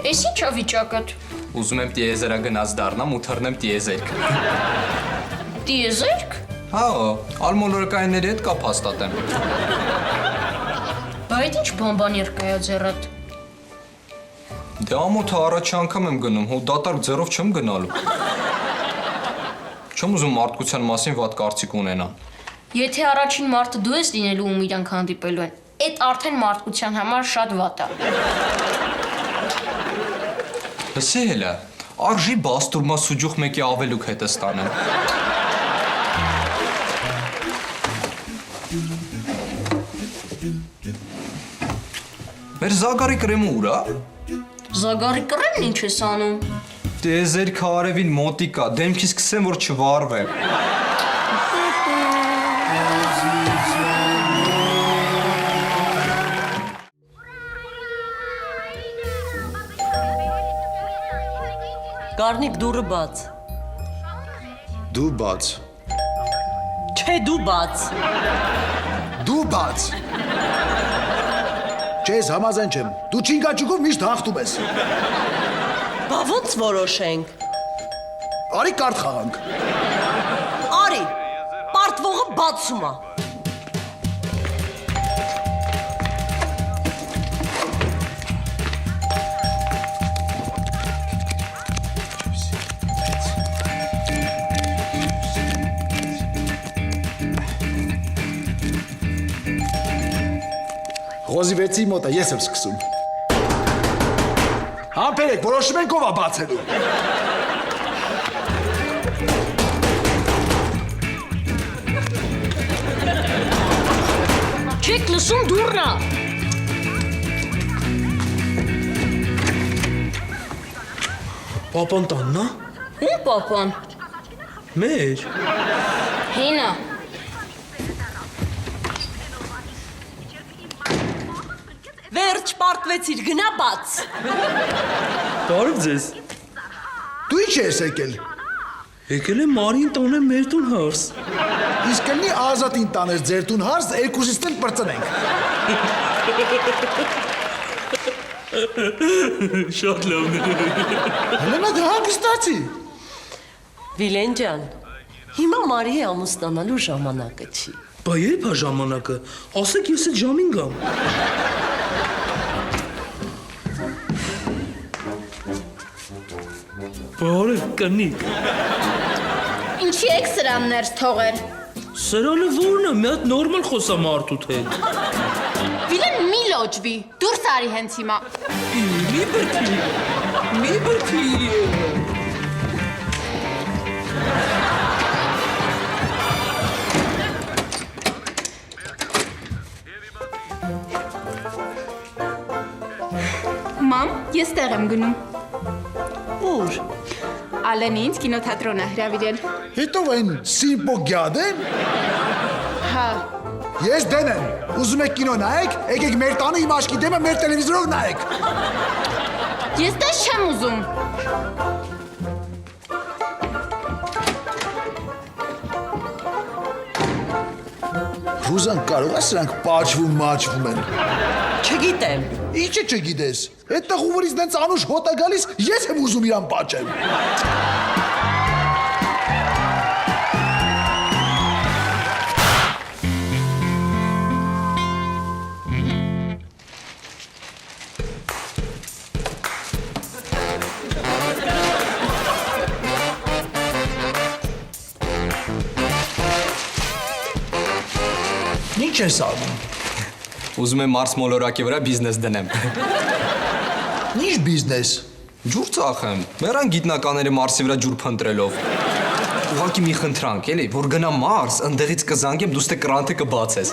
Էս ի՞նչ է վիճակդ։ Ուզում եմ տիեզերա գնաց դառնամ ու թռնեմ տիեզերք։ Տիեզերք։ Հա, ալմոլորակայինների հետ կապ հաստատեմ։ Բայց ինչ բամբան երկայա ձեռդ։ Դե ամոթը առաջի անգամ եմ գնում, հո դատարկ ձեռով չեմ գնալու։ Չեմ ուզում մարդկության մասին վատ կարծիք ունենան։ Եթե առաջին մարդը դու ես լինելու ում իրանք հանդիպելու են, այդ արդեն մարդկության համար շատ վատ է։ Լսի հելա, արժի բաստուրմա սուջուխ մեկի ավելուկ հետ ստանեմ։ Մեր Զագարի կրեմը ուր է։ Զագարի կռեմն ինչ ես անում։ Տիեզերքը արևին մոտիկ է, դեմքիս կսեմ, որ չվարվեմ։ Կարնիկ դուրը բաց։ Դու բաց։ Չէ դու բաց։ Դու բաց։ Չես համաձայն չեմ։ Դու չինգաճուկով միշտ հաղթում ես։ Բա ոնց որոշենք։ Արի կարդ խաղանք։ Արի, պարտվողը բացում է։ Խոզի վեցի մոտը ես եմ սկսում։ Համբերեք, որոշում ենք ով է բացելու։ Չեք լսում դուռն է։ Պապան տանն է։ Ում պապան։ Մեր։ Հենա։ Վերջ պարտվեցիր, գնա բաց։ Բարև ձեզ։ Դու ինչ ես եկել։ Եկել եմ Մարին տանեմ մեր տուն հարս։ Իսկ կլինի Ազատին տանես ձեր տուն հարս, երկուսից էլ պրծնենք։ Շատ լավն է։ Հելենա դու հանգստացի։ Վիլեն ջան, հիմա Մարիի ամուսնանալու ժամանակը չի։ Բա երբ է ժամանակը։ Ասեք ես այդ ժամին գամ։ Բարև կնիկ։ Ինչի եք սրան ներս թողել։ Սրանը որն է, մի հատ նորմալ խոսամ մարդուդ հետ։ Վիլեն մի լոճվի, դուրս արի հենց հիմա։ Մի բրդի։ Մամ, ես տեղ եմ գնում։ Ուր։ Ալենի ինձ կինոթատրոն է հրավիրել։ Հետո այն Սիմպո գյադեն։ Հա, Ես դեն եմ։ Ուզում եք կինո նայեք, եկեք մեր տանը իմ աչքի դեմը մեր տելևիզորով նայեք։ ես դες չեմ ուզում։ Ռուզան կարող է սրանք պաչվում են։ Չգիտեմ։ Ինչը չգիտես։ Այդ տղուվորից դենց անուշ հոտ է գալիս, ես եմ ուզում իրան պաչեմ։ Ինչ ես անում։ Ուզում եմ Մարս մոլորակի վրա բիզնես դնեմ։ Ինչ բիզնես։ Ջուր ծախեմ, մեռան գիտնականները Մարսի վրա ջուր փնտրելով։ Ուղղակի մի խնդրանք, էլի, որ գնամ Մարս, ընդեղից կզանգեմ, դու ստե կրանտը կբացես։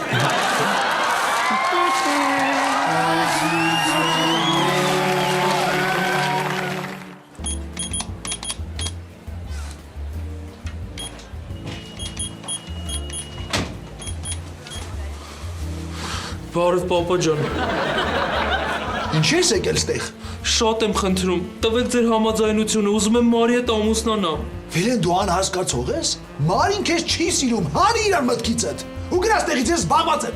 Բարև պապա ջան։ Ինչ ես եկել ստեղ։ Շատ եմ խնդրում, տվեք ձեր համաձայնությունը, ուզում եմ Մարի հետ ամուսնանամ։ Վիլեն դու անհասկացող ես։ Մարին քեզ չի սիրում, հանի իրան մտքիցդ։ Ու գնաց տեղից ես զբաղված եմ։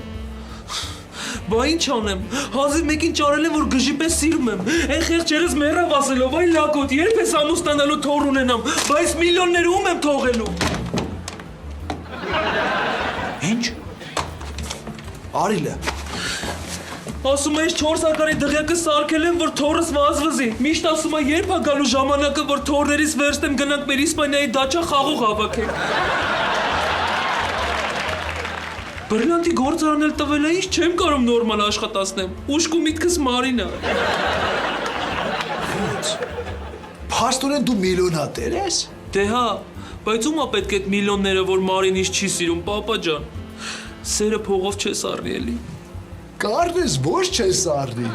Բա ինչ անեմ։ Հազիվ մեկին ճարել եմ, որ գժի պես սիրում եմ։ Այն խեղճերս մեռավ ասելով, այ լակոտ, երբ ես ամուսնանալու թոր ունենամ, բայց միլիոնները ում եմ թողելու։ Ինչ։ Արիլը։ Ասում է, ես 4 հարկանի դղյակը սարքել եմ, որ թորս վազվզի։ Միշտ ասում է, երբ է գալու ժամանակը, որ թորներից վերցնեմ գնանք մեր Իսպանիայի դաչա խաղող հավաքենք։ Բրիլանտի գործ անել տվել է, ինչ չեմ կարող նորմալ աշխատացնեմ։ Ուշկու միտքս Մարին է։ Փաստորեն դու միլիոնատեր ես։ Դե հա, բայց ում է պետք է այդ միլիոնները, որ Մարին ինչ չի սիրում, պապա ջան։ Սերը փողով չես առնի էլի։ Կարնես ոչ չես առնի։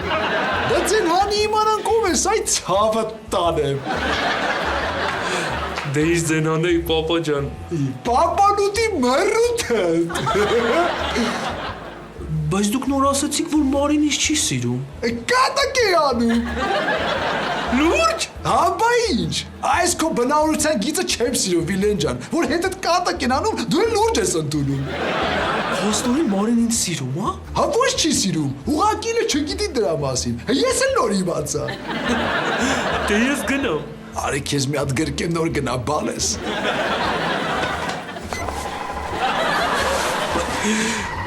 Դա ձեն հանի իմանանք ով ես, այ ցավը տանեմ։ Դե ինչ ձենանեի, պապա ջան։ Պապանուտի մռութը։ Բայց դուք նոր ասացիք, որ Մարին ինչ չի սիրում։ Կատակ է անում։ Լուրջ։ Հաբա ինչ։ Այս քո բնավորության գիծը չեմ սիրում, Վիլեն ջան, որ հետդ կատակ են անում, դու էլ լուրջ ես ընդունում։ Ոստորին Մարին ինձ սիրում, հա։ Հա ոչ չի սիրում, ուղղակիլը չգիտի դրա մասին։ Ես էլ նոր իմացա։ Դե ես գնամ։ Արի քեզ մի հատ գրկեմ նոր գնա բալես։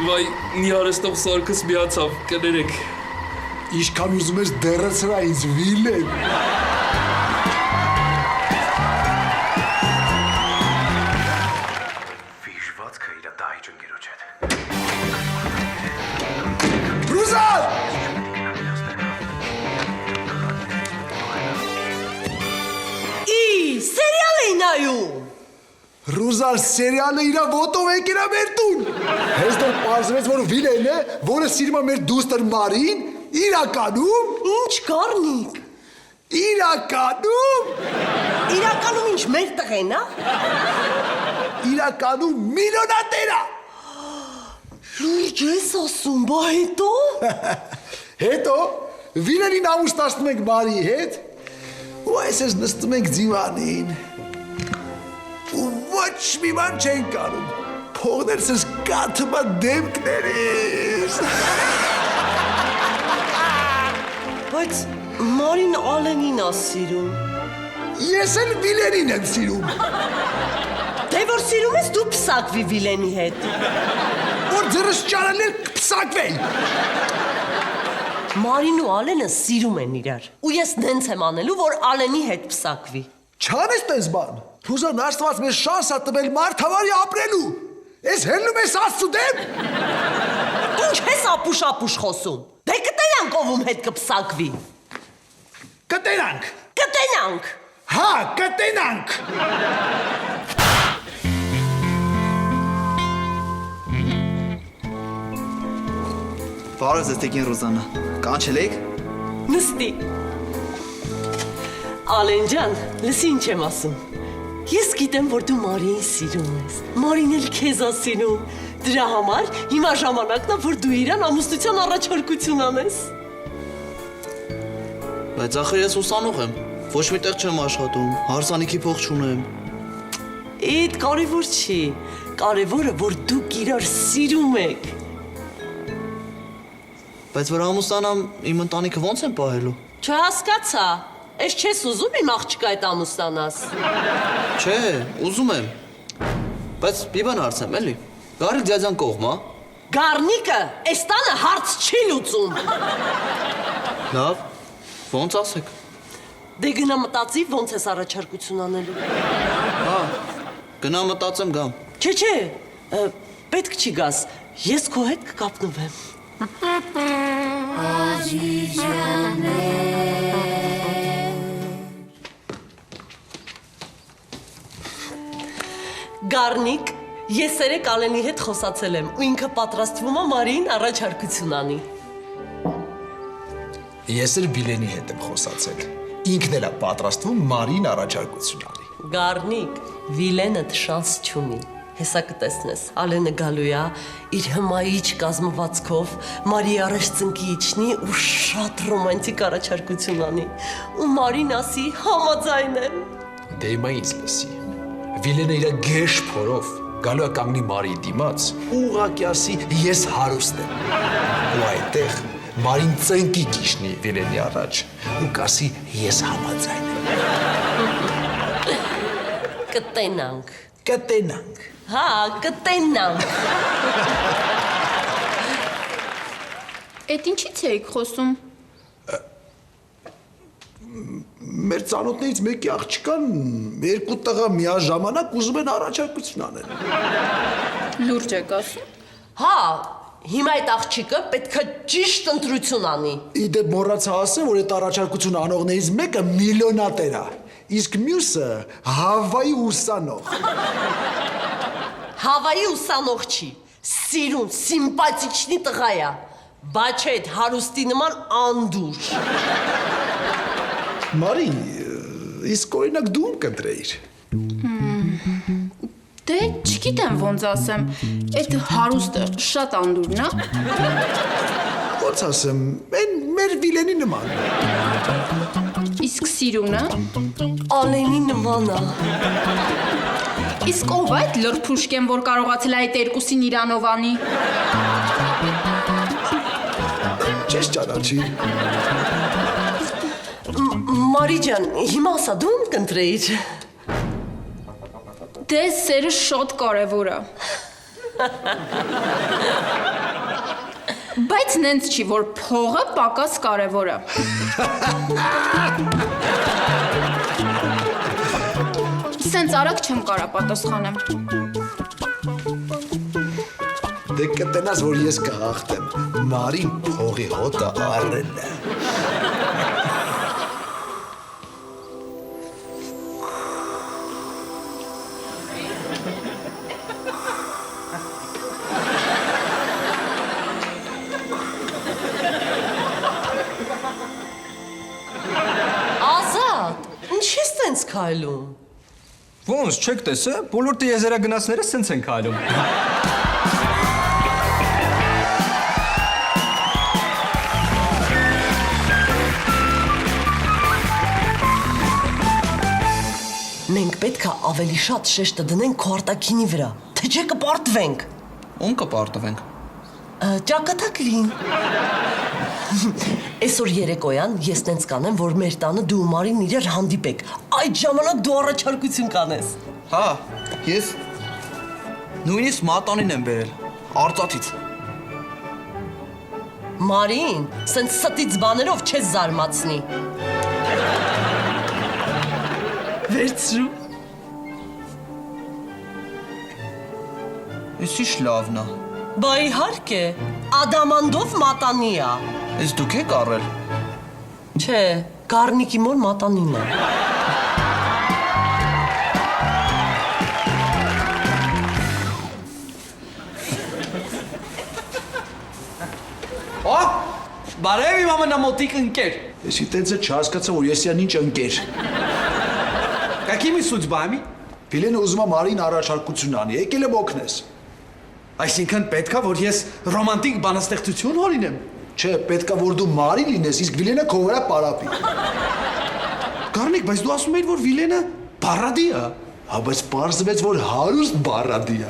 Վայ, նիարստով սարկս միացավ, կներեք։ Իշքան ուզում ես դեռացրա ինձ Վիլեն։ Վիժվածքը իր դահիճ ընկերոջ հետ։ Ռուզալ։ Սերիալ էի նայում։ Ռուզալ սերիալը իրա ոտով եկել է մեր տուն։ Հենց դեռ պարզվեց, որ Վիլենը, որը սիրում է մեր դուստր Մարին, իրականում Ինչ Գառնիկ։ Իրականում ինչ մեր տղեն է։ իրականում միլիոնատեր է։ Լուրջ ես ասում, բա հետո։ Հետո Վիլենին ամուսնացնում ենք Մարիի հետ, ու այսպես նստում ենք դիվանին։ Ու ոչ մի բան չենք անում։ Փողներս ես կաթում է դեմքներիս։ Բայց Մարին Ալենին է սիրում։ Ես էլ Վիլենին եմ սիրում։ Դե որ սիրում ես դու փսակվի Վիլենի հետ։ Որ ձրս ճարել էլ կպսակվեի։ Մարին ու Ալենը սիրում են իրար։ Ու ես նենց եմ անելու, որ Ալենի հետ փսակվի։ Չանես տես բան։ Հուզան Աստված մեզ շանս է տվել մարդավարի ապրելու։ Ես հելնում ես Աստծու դեմ։ Ինչ ես ապուշ խոսում։ Դե կտենանք ով ում հետ կփսակվի։ Կտենանք։ Կտենանք։ Հա, կտենանք։ Բարև ձեզ տիկին Ռուզանա, կանչել եք։ Նստի։ Ալեն ջան, լսի ինչ եմ ասում։ Ես գիտեմ, որ դու Մարիին սիրում ես։ Մարին էլ քեզ է սիրում։ Դրա համար հիմա ժամանակն է, որ դու իրան ամուսնության առաջարկություն անես։ Բայց ախր ես ուսանող եմ, ոչ միտեղ չեմ աշխատում, հարսանիքի փող չունեմ։ Այդ կարևոր չի։ Կարևորը, որ դուք իրար սիրում եք։ Բայց որ ամուսնանամ, իմ ընտանիքը ո՞նց եմ պահելու։ Չհասկացա։ Ես չես ուզում իմ աղջկա այդ ամուսնանաս։ Չէ, ուզում եմ։ Բայց մի բան հարցեմ, էլի։ Գարիկ դյադյան կողմ, հա։ Գառնիկը այս տանը հարց չի լուծում։ Լավ, ո՞նց ասեք։ Դե գնա մտածի ոնց ես առաջարկություն անելու։ Հա, գնա մտածեմ գամ։ Չէ, պետք չի գաս։ Ես քո հետ կկապնվեմ։ Գառնիկ, ես երեք Ալենի հետ խոսացել եմ ու ինքը պատրաստվում է Մարիին առաջարկություն անի։ Ես էլ Վիլենի հետ եմ խոսացել։ Ինքն էլ է պատրաստվում Մարիին առաջարկություն անի։ Գառնիկ, Վիլենը շանս չունի։ Հեսա կտեսնես, Ալենը գալու է իր հմայիչ կազմվածքով Մարիի առաջ ծնկի իջնի ու շատ ռոմանտիկ առաջարկություն անի։ Ու Մարին ասի համաձայն եմ։ Դե հիմա ինձ լսի։ Վիլենը իր գեշ փորով գալու է կանգնի Մարիի դիմաց, ուղղակի ասի ես հարուստ եմ։ Ու այդտեղ Մարին ծնկի կիշնի Վիլենի առաջ ու կասի ես համաձայն եմ։ Կտենանք։ Կտենանք։ Հա, կտենանք։ Էդ ինչի՞ց էիք խոսում։ Մեր ծանոթներից մեկի աղջկան երկու տղա միաժամանակ ուզում են առաջարկություն անել։ Լուրջ եք ասում։ Հա, հիմա այդ աղջիկը պետք է ճիշտ ընտրություն անի։ Իդեպ մոռացա ասեմ, որ այդ առաջարկություն անողներից մեկը միլիոնատեր է, իսկ մյուսը Հավայի ուսանող։ Հավայի ուսանող չի, սիրուն, սիմպաթիչնի տղա է, բայց չէ այդ հարուստի նման անդուր։ Մարին, իսկ օրինակ դու ում կընտրեիր։ Դե չգիտեմ ոնց ասեմ։ Այդ հարուստը շատ անդուրն է։ Ոնց ասեմ, մեր Վիլենի նման։ Իսկ սիրունը։ Ալենի նման է։ Իսկ ով այդ լրփուշկեն, որ կարողացել է այդ երկուսին իրանով անի։ Չես ճանաչի։ Մարի ջան, հիմա ասա դու ում կընտրեիր։ Դե սերը շատ կարևոր է։ Բայց նենց չի, որ փողը պակաս կարևոր է։ Սենց արագ չեմ կարա պատասխանեմ։ Դե կտենաս, որ ես կհաղթեմ։ Մարին փողի հոտը առել է։ Ազատ, ինչ ես տենց քայլում։ Ոնց չեք տեսե, բոլոր տիեզերագնացները սենց են քայլում։ Մենք պետք է ավելի շատ շեշտը դնենք քո արտաքինի վրա, թե չէ կպարտվենք։ Ում կպարտվենք։ Ճակատագրին։ Այսօր երեկոյան ես տենց կանեմ, որ մեր տանը դու ու Մարին իրար հանդիպեք։ Այդ ժամանակ դու առաջարկություն կանես։ Հա, ես նույնիսկ մատանին եմ բերել, արծաթից։ Մարին, սենց ստից բաներով չես զարմացնի։ Վերցրու։ Ես ինչ լավն է։ Բա իհարկե, ադամանդով մատանի է։ Ես դուք եք առել։ Չէ, Գառնիկի մոր մատանին է։ Ա, բարև իմ ամենամոտիկ ընկեր։ Ես itենց չհասկացա, որ ես յան ինչ ընկեր։ Какими судьбами։ Վիլենը ուզում է Մարին առաջարկություն անի, եկել եմ օգնես։ Այսինքն պետքա, որ ես ռոմանտիկ բանաստեղծություն հորինեմ։ Չէ, պետքա որ դու Մարի լինես, իսկ Վիլենը քո վրա պարապի։ Գառնիկ, բայց դու ասում էիր, որ Վիլենը բարադի է։ Հա, բայց պարզվեց, որ հարուստ բարադի է։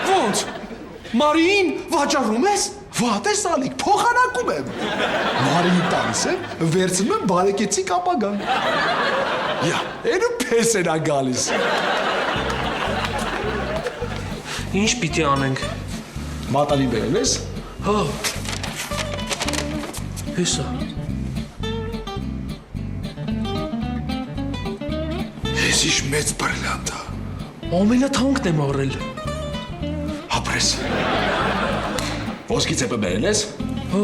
Ոնց։ Մարին վաճառում ես։ Վատ ես ալիք, փոխանակում եմ։ Մարիի տալիս եմ, վերցնում եմ բարեկեցիկ ապագան։ Յա, այնու պես են ա գալիս։ Ինչ պիտի անենք։ Մատանի բերել ես։ Հա։ Հեսա։ Ես իշ մեծ բրլանտ է։ Ամենաթանկն եմ առել։ Հապրես։ Ոսկի ծեպը բերել ես։ Հա։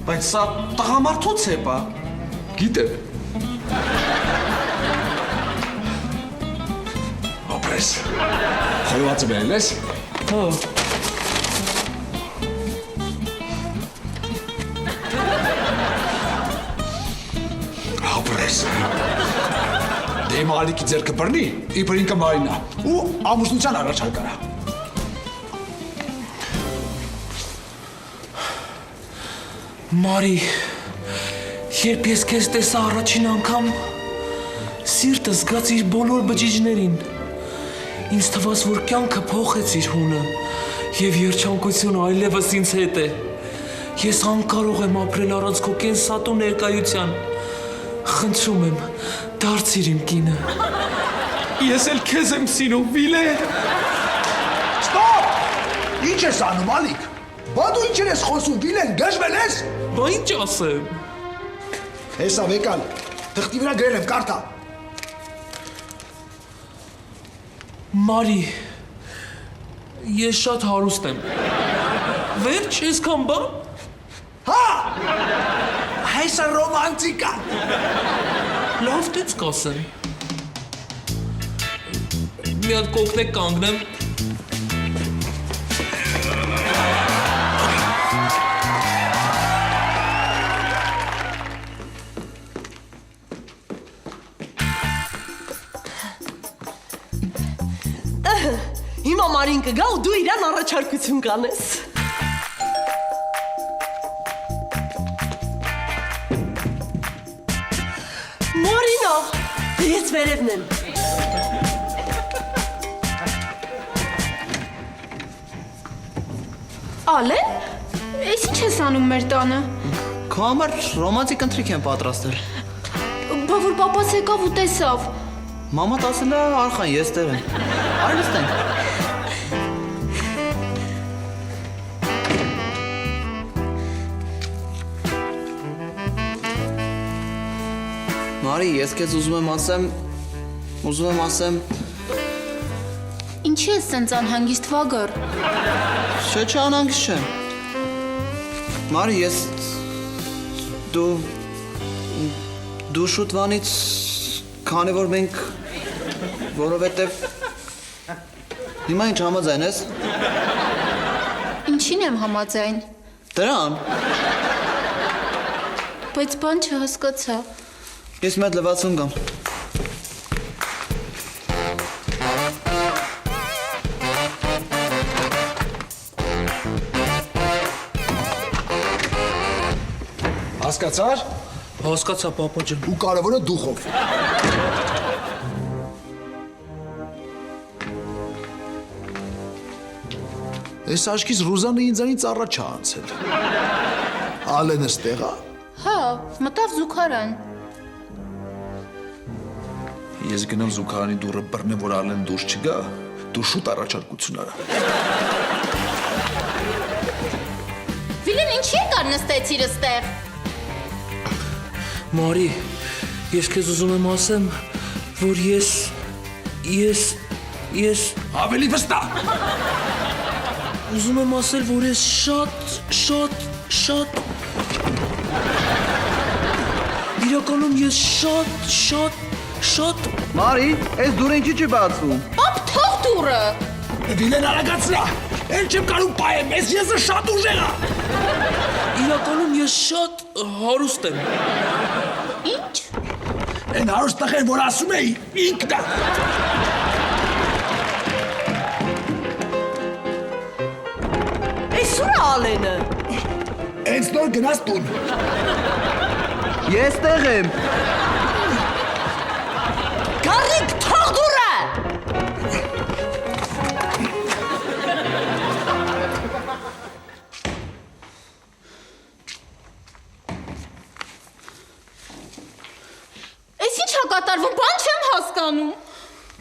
Բայց սա տղամարդու ցեպ է։ Գիտեմ։ Հապրես։ Խորվածը բերել ես։ Հա։ Հապրես։ Դե մալիկի ձերքը բռնի, իբր ինքը Մարինա, ու ամուսնության առաջարկարա։ Մարի, երբ ես քեզ տեսա առաջին անգամ, սիրտը զգաց իր բոլոր բջիջներին։ Ինձ թվաց, որ կյանքը փոխեց իր հունը եւ երջանկությունը այլևս ինձ հետ է։ Ես անկարող եմ ապրել առանց քո կենսատու ներկայության։ Խնդրում եմ, դարձիր իմ կինը։ Ես էլ քեզ եմ սիրում, Վիլեն։ Ստոպ։ Ինչ ես անում, Ալիկ։ Բա դու ինչ ես խոսում, Վիլեն, դժվել ես։ Բա ինչ ասեմ։ Հեսա վեկալ, թղթի վրա գրել եմ, կարդա։ Մարի, ես շատ հարուստ եմ։ Վերջ, այսքան բան։ Հա։ Հեսա ռոմանտիկա։ Լավ դից կասեմ։ Մի հատ կողքնեք կանգնեմ։ Հիմա Մարին կգա ու դու իրան առաջարկություն կանես։ Մարինա, ես վերևն եմ։ Ալեն, ես ինչ ես անում մեր տանը։ Քո համար ռոմանտիկ ընթրիք եմ պատրաստել։ Բա որ պապաս եկավ ու տեսավ։ Մամատ ասել է Արխան, ես տեղ եմ։ Արի նստենք։ Մարի, ես քեզ ուզում եմ ասեմ, Ինչի ես սենց անհանգիստ վագար։ չէ, անհանգիստ չեմ։ Մարի, ես դու շուտվանից, քանի որ մենք, որովհետև հիմա ինչ համաձայն ես։ Ինչին եմ համաձայն։ Դրան, Բայց բան չհասկացա։ ես մի հատ լվացում գամ։ Հասկացար։ Հասկացա, պապա ջան։ Ու կարևորը դուխով։ Այս աշկից Ռուզանը ինձանից առաջ է անցել։ Ալենը ստեղ է։ Հա, մտավ զուգարան։ Ես գնամ զուգարանի դուռը բռնեմ, որ Ալեն դուրս չգա, դու շուտ առաջարկություն արա։ Վիլեն ինչի եկար նստեցիր ստեղ։ Մարի, ես քեզ ուզում եմ ասեմ, որ ես Ավելի վստահ։ ուզում եմ ասել, որ ես շատ իրականում ես շատ Մարի, այս դուրը ինչի չի բացվում։ Պապ թող դուրը։ Վիլեն արագացրա։ Էլ չեմ կարող պայեմ, ես եզը շատ ուժեղ է։ իրականում ես շատ հարուստ եմ։ Ինչ։ Են հարուստ տղեն, որ ասում էի, ինքն է։ Այս ուր է Ալենը։ Հենց նոր գնաց տուն։ Ես տեղ եմ։ Գարիկ, թող դուրը։ Այս ինչ է կատարվում, բան չեմ հասկանում։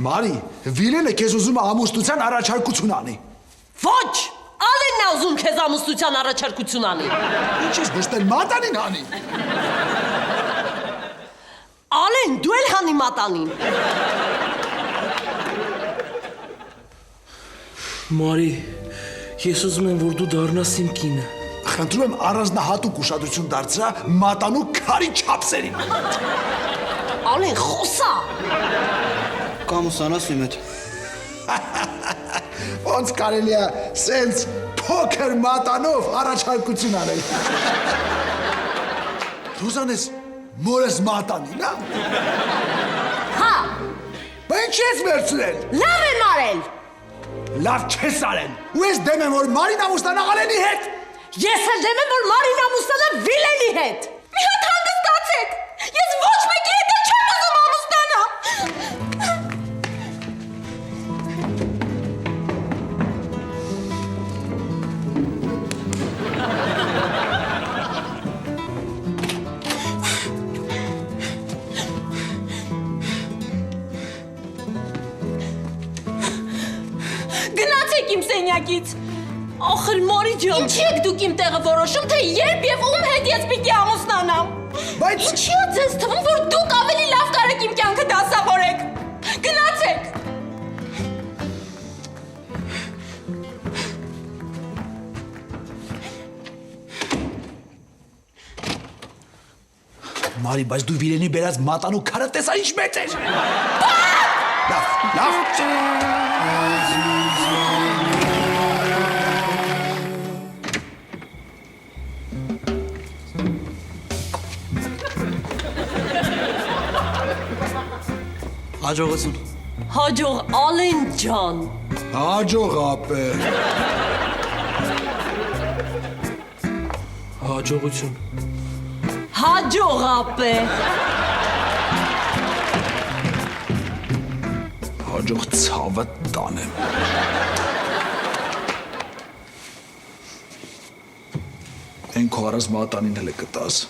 Մարի, Վիլենը քեզ ուզում է ամուսնության առաջարկություն անի։ Ոչ, Ալենն է ուզում քեզ ամուսնության առաջարկություն անի։ Ինչ ես նստել մատանին անի։ Ալեն, դու էլ հանի մատանին։ Մարի, ես ուզում եմ, որ դու դառնաս իմ կինը։ Խնդրում եմ առանձնահատուկ ուշադրություն դարձրա մատանու քարի չափսերին։ Ալեն, խոսա։ Կամ ուսանաս իմ հետ։ Ոնց կարելի է սենց փոքր մատանով առաջարկություն անել։ Ռուզանես, մորես մատանին, հա։ Հա, Բա ինչ ես վերցրել։ լավ եմ արել։ Լավ չես արել։ Ու ես դեմ եմ, որ Մարին ամուսնանա Ալենի հետ։ Ես էլ դեմ եմ, որ Մարին ամուսնանա Վիլենի հետ։ Մի հատ հանգստացեք։ Ես ոչ մեկի հետ չեմ ուզում ամուսնանալ։ Գնացեք իմ սենյակից։ Ախր Մարի ջան։ Ինչի եք դուք իմ տեղը որոշում, թե երբ եւ ում հետ ես պիտի ամուսնանամ։ Բայց Ինչի է ձեզ թվում, որ դուք ավելի լավ կարեք իմ կյանքը դասավորեք։ Գնացեք։ Մարի, բայց դու Վիրենի բերած մատանու քարը տեսա ինչ մեծ էր։ Լավ։ Հաջողություն։ Հաջող Ալեն ջան։ Հաջող ապե։ Հաջողություն։ Հաջող ապե։ Հաջող ցավը տանեմ։ Են քո առած մատանին հələ կտաս։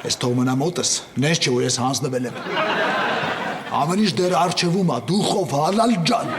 Ես թող մնա մոտս, նես չէ, որ ես հանձնվել եմ։ Ամեն ինչ դեռ առջևում է, դուխով հալալ ջան։